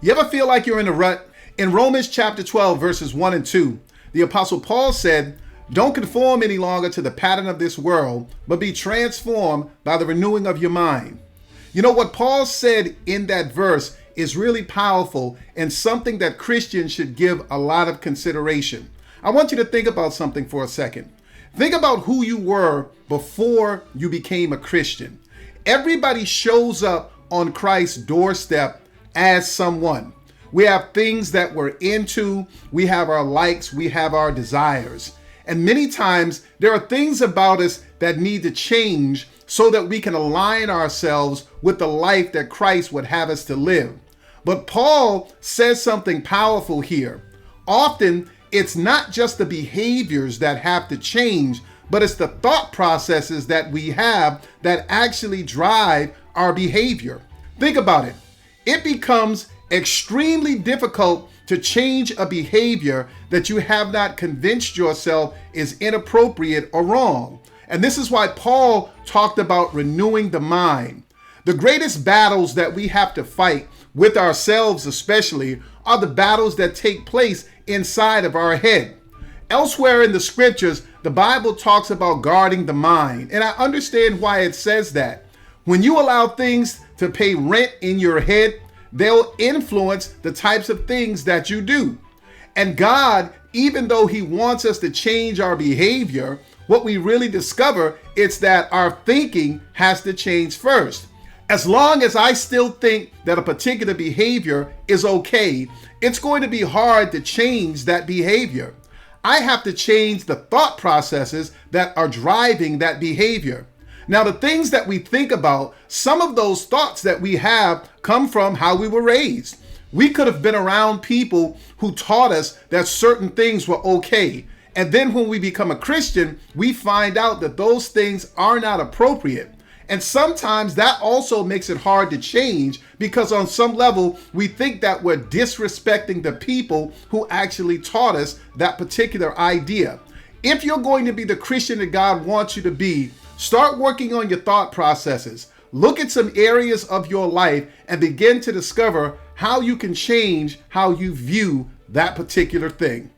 You ever feel like you're in a rut? In Romans chapter 12, verses 1 and 2, the Apostle Paul said, "Don't conform any longer to the pattern of this world, but be transformed by the renewing of your mind." You know what Paul said in that verse is really powerful and something that Christians should give a lot of consideration. I want you to think about something for a second. Think about who you were before you became a Christian. Everybody shows up on Christ's doorstep as someone. We have things that we're into, we have our likes, we have our desires. And many times there are things about us that need to change so that we can align ourselves with the life that Christ would have us to live. But Paul says something powerful here. Often it's not just the behaviors that have to change, but it's the thought processes that we have that actually drive our behavior. Think about it. It becomes extremely difficult to change a behavior that you have not convinced yourself is inappropriate or wrong. And this is why Paul talked about renewing the mind. The greatest battles that we have to fight with ourselves especially are the battles that take place inside of our head. Elsewhere in the scriptures, the Bible talks about guarding the mind, and I understand why it says that. When you allow things to pay rent in your head, they'll influence the types of things that you do. And God, even though He wants us to change our behavior, what we really discover is that our thinking has to change first. As long as I still think that a particular behavior is okay, it's going to be hard to change that behavior. I have to change the thought processes that are driving that behavior. Now, the things that we think about, some of those thoughts that we have come from how we were raised. We could have been around people who taught us that certain things were okay. And then when we become a Christian, we find out that those things are not appropriate. And sometimes that also makes it hard to change because on some level, we think that we're disrespecting the people who actually taught us that particular idea. If you're going to be the Christian that God wants you to be, start working on your thought processes. Look at some areas of your life and begin to discover how you can change how you view that particular thing.